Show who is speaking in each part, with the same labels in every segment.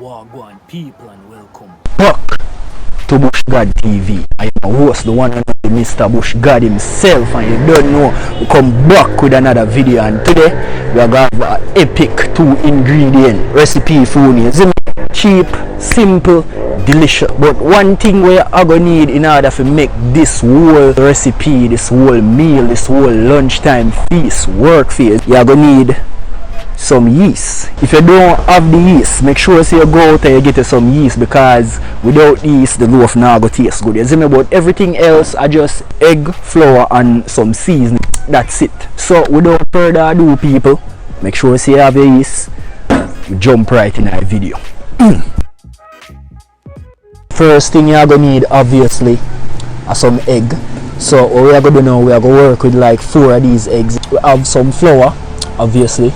Speaker 1: Wagwan people and welcome
Speaker 2: back to Bushgodd TV. I am a host, the one and only Mr. Bushgodd himself, and you don't know, we come back with another video, and today we are going to have an epic 2-ingredient recipe for you. Cheap, simple, delicious. But one thing we are going to need in order to make this whole recipe, this whole meal, this whole lunchtime feast work for you, you are going to need some yeast. If you don't have the yeast, make sure you go out and you get you some yeast, because without yeast the loaf not go taste good. You see me? But everything else are just egg, flour and some seasoning. That's it. So without further ado, people, make sure you have your yeast. We jump right in our video. First thing you are going to need, obviously, are some egg. So what we are going to do now, we are going to work with like 4 of these eggs. We have some flour, obviously.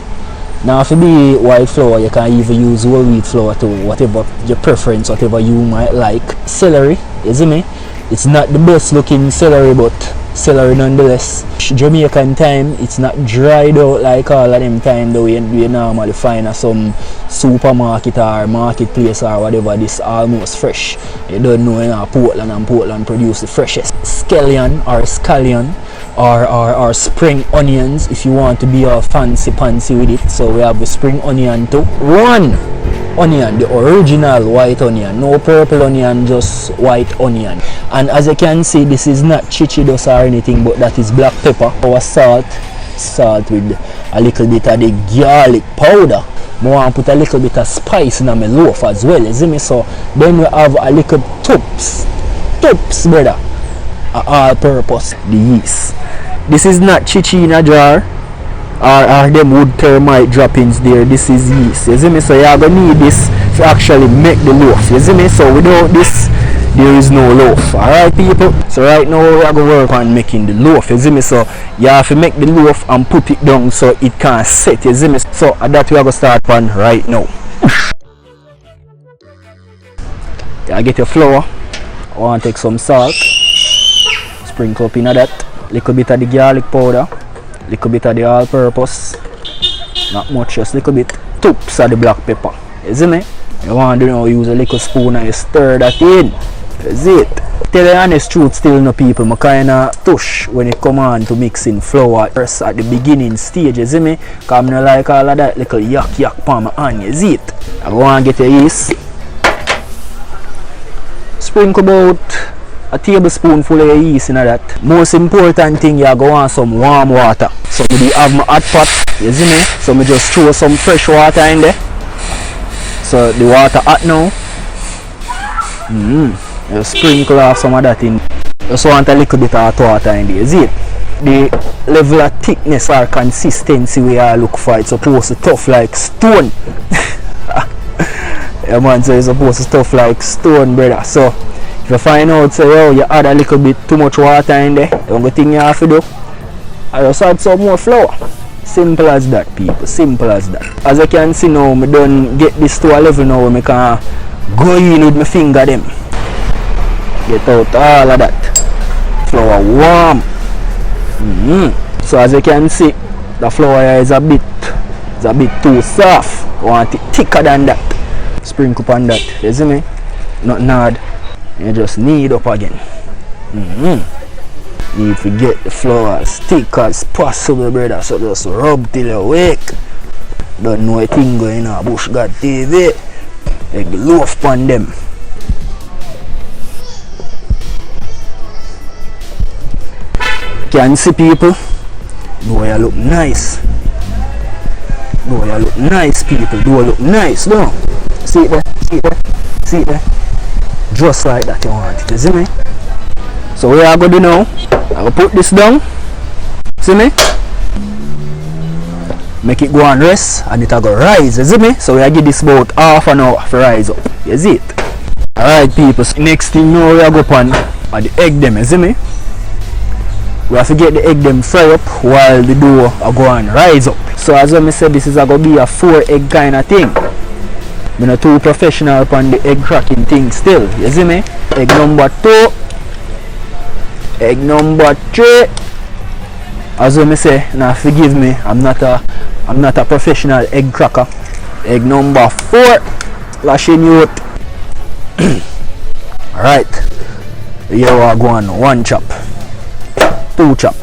Speaker 2: Now if it be white flour, you can even use whole wheat flour too, whatever your preference, whatever you might like. Celery, you see me? It's not the best looking celery, but celery nonetheless. Jamaican time, it's not dried out like all of them time that we normally find at some supermarket or marketplace or whatever. This almost fresh. You don't know, you know, Portland, and Portland produce the freshest scallion or scallion or spring onions if you want to be all fancy with it. So we have the spring onion too. 1 onion, the original white onion, no purple onion, just white onion. And as you can see, this is not chichidos or anything, but that is black pepper. Our salt with a little bit of the garlic powder. I want to put a little bit of spice in my loaf as well, you see me? So then we have a little tubs brother, all purpose, the yeast. This is not chichi in a jar or them wood termite droppings there. This is yeast, you see me? So you are going to need this to actually make the loaf, you see me? So without this there is no loaf. Alright people, so right now we are going to work on making the loaf, you see me? So you have to make the loaf and put it down so it can set, you see me? So that we are going to start on right now. You get your flour. I want to take some salt, sprinkle up in that, little bit of the garlic powder, little bit of the all-purpose, not much, just little bit, tubs of the black pepper, you see me? You want to use a little spoon and you stir that in, that's it. Tell the honest truth still, no people, I kind of tush when it come on to mixing flour first at the beginning stage, you see me? Because I don't like all of that little yak palm my hand, you see it? I want to get your yeast. Sprinkle about a tablespoonful of yeast in that. Most important thing, you go on some warm water. So I have my hot pot, you see me? So I just throw some fresh water in there. So the water hot now. You sprinkle off some of that in. Just want a little bit of hot water in there, you see it? The level of thickness or consistency we are look for, it's supposed to tough like stone. Yeah man, so it's supposed to tough like stone, brother. So if you find out, say, oh, you add a little bit too much water in there, the only thing you have to do, I just add some more flour. Simple as that, people, simple as that. As you can see now, I done get this to a level now where I can go in with my finger them. Get out all of that. Flour warm. So as you can see, the flour here is a bit too soft. I want it thicker than that. Sprinkle upon that, you see me? Nothing hard. You just knead up again. Need to get the flour as thick as possible, brother. So just rub till you wake. Don't know a thing going on Bushgodd TV. Egg loaf on them. Can see people? Do you look nice? Do you look nice, people? Do you look nice? No? See it there? See it there? See it there? Just like that you want it, you see me? So what I'm going to do now, I'm going to put this down, see me? Make it go and rest, and it will go rise, you see me? So we give this about half an hour for rise up, you see it? Alright people, so next thing now we are going to put the egg them, you see me? We have to get the egg them fry up while the dough are going and rise up. So as I said, this is going to be a 4 egg kind of thing. I'm not too professional upon the egg cracking thing still, you see me? Egg number 2, egg number 3. As I say, now forgive me, I'm not a professional egg cracker. Egg number 4, Lashing youth. Alright. Here we are going 1 chop. 2 chop.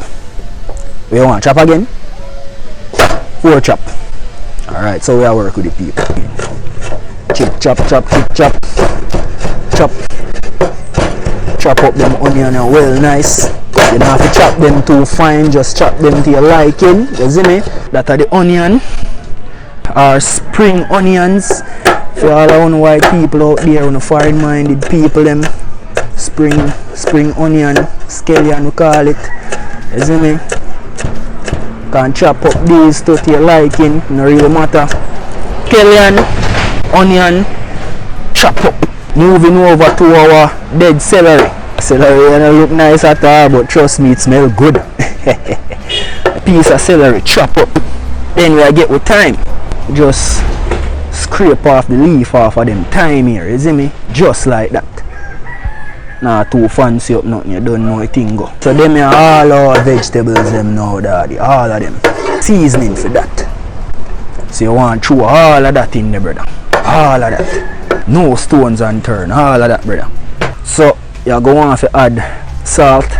Speaker 2: We want chop again? 4 chop. Alright, so we are work with the people. Chip chop chop chip chop. Chop. Chop up them onion well nice. You don't have to chop them too fine, just chop them to your liking. You see me? That are the onion. Or spring onions. For all our white people out there, on foreign minded people them. Spring onion, scallion we call it. You see me? Can chop up these to your liking, no really matter. Scallion, onion, chop up. Moving over to our dead celery. Celery don't look nice at all, but trust me, it smells good. A piece of celery, chop up. Then we get with time. Just scrape off the leaf off of them thyme here, you see me? Just like that. Nah, too fancy up nothing, you don't know a thing go. So them are all our vegetables them now, daddy, all of them. Seasoning for that. So you want to throw all of that in there, brother. All of that. No stones unturned, all of that, brother. So you go on to add salt.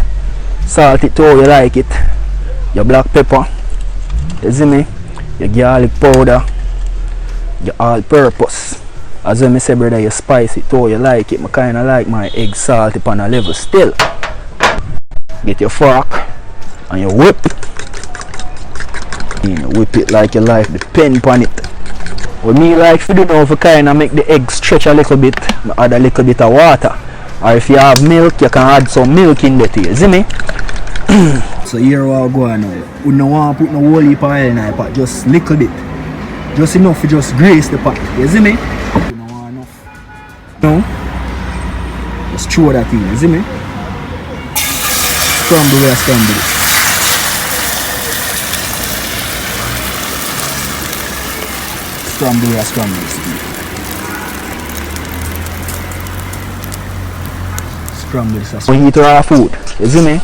Speaker 2: Salt it to how you like it. Your black pepper, you see me? Your garlic powder. Your all-purpose. As when I say, brother, you spice it how you like it. I kind of like my egg salty on a level still. Get your fork and you whip. You whip it like you like the pen on it. What me like to do now, for kind of make the egg stretch a little bit, add a little bit of water. Or if you have milk, you can add some milk in there too. You see me? So here we are going now. We don't want to put no whole heap of oil in the pot, just little bit. Just enough to just grace the pot. You see me? You don't want enough. No. Just throw that in. You see me? Scramble where scramble it. Scramble where scramble it. Scramble this. We eat raw food. You see me?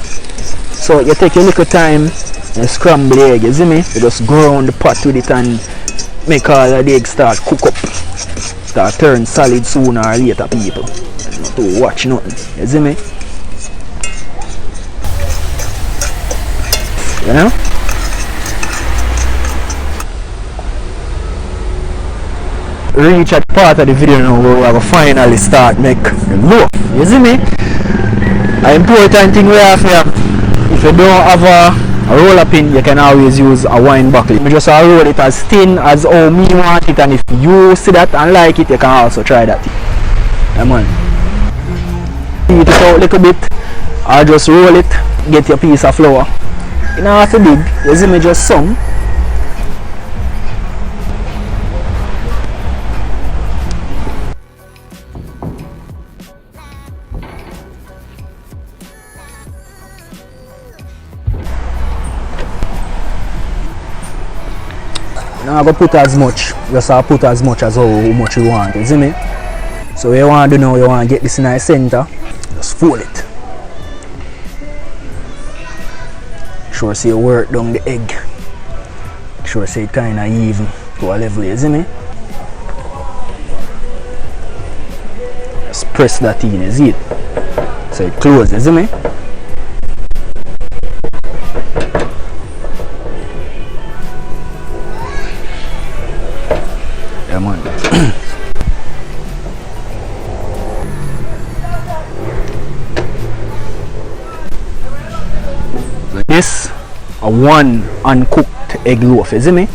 Speaker 2: So you take a little time and scramble the egg. You see me? You just go around the pot with it and make all of the eggs start cook up. Start turn solid sooner or later, people. Not to watch nothing. You see me? You know? Reach at part of the video now where we have finally start make the loaf. You see me? An important thing we have here. If you don't have a roller pin, you can always use a wine buckle. You just roll it as thin as how me want it, and if you see that and like it, you can also try that. Yeah, man. Heat it out a little bit, or just roll it, get your piece of flour. You don't have to dig, you see me, just some. Now I go put as much, just put as much as how much you want, you see me? So what you want to do now, you want to get this in the center, just fold it. Sure see you work down the egg. Sure see it kind of even to a level, you see me? Just press that in, you see it? So it closes, you see me? This a one uncooked egg loaf, you see me?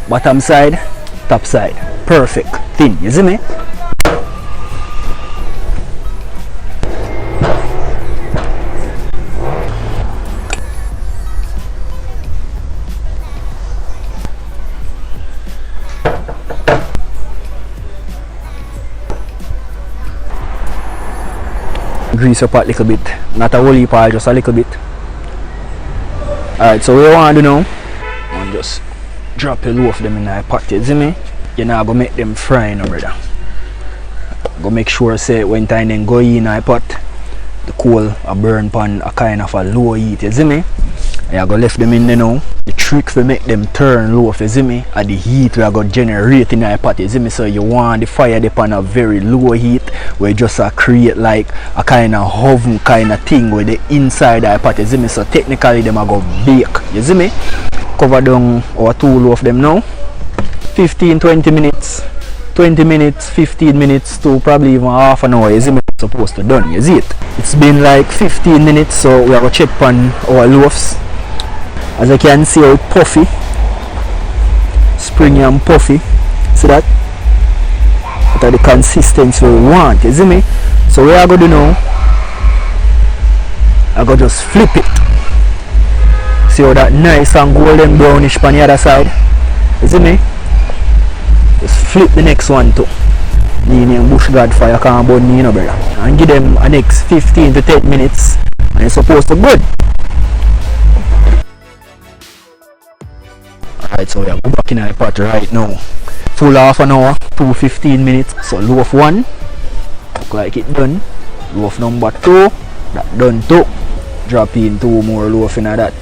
Speaker 2: Bottom side, top side, perfect, thin, you see me? Grease your pot a little bit, not a whole heap, just a little bit. Alright, so what you want to do now, you just drop your loaf them in the pot, you see me? You're not going to make them fry, no, brother. Go make sure, say, when time then go in the pot, the coal a burn pan a kind of a low heat, you see me? I go left them in there now. The trick for make them turn loaf, you see me, at the heat we are going to generate in our pot, you see me. So you want the fire upon a very low heat where you just create like a kind of oven kind of thing with the inside our pot, you see me. So technically them are going to bake, you see me. Cover down our 2 loaf them now. 15-20 minutes, 20 minutes, 15 minutes to probably even half an hour, you see me, supposed to done, you see it. It's been like 15 minutes, so we are going to check on our loaves. As you can see, how puffy, springy and puffy. See that? That are the consistency we want, you see me? So what I go do now, I go just flip it. See how that nice and golden brownish on the other side, you see me? Just flip the next one too. Meaning Bushgodd fire can't burn me, you know, brother. And give them a next 15 to 10 minutes and it's supposed to good. Alright, so we are going back in the pot right now. Full half an hour, 15 minutes. So loaf 1, look like it done. Loaf number 2, that done too. Drop in 2 more loaf in that.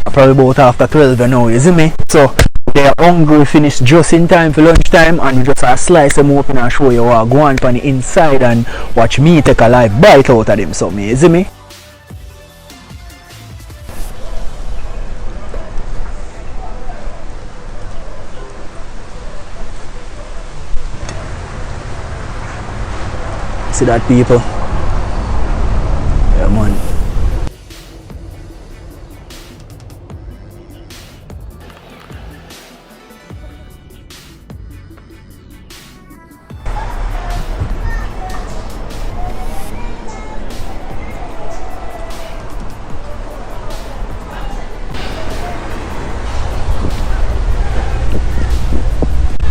Speaker 2: Probably about after 12 now, you see me? So they are hungry, finish just in time for lunchtime, and you just slice them open and show you what go on the inside and watch me take a live bite out of them. So me, you see me? See that, people? Yeah, man.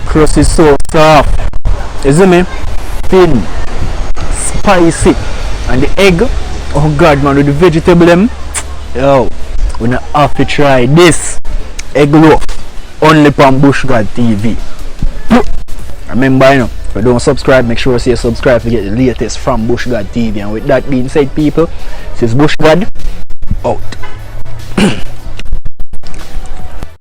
Speaker 2: Crust is so soft, you see me? Thin, spicy, and the egg, oh god man, with the vegetable them, yo, we not have to try this egg loaf only from Bushgodd TV. Remember, you know, if you don't subscribe, make sure you subscribe to get the latest from Bushgodd TV. And with that being said, people, this is Bushgodd out.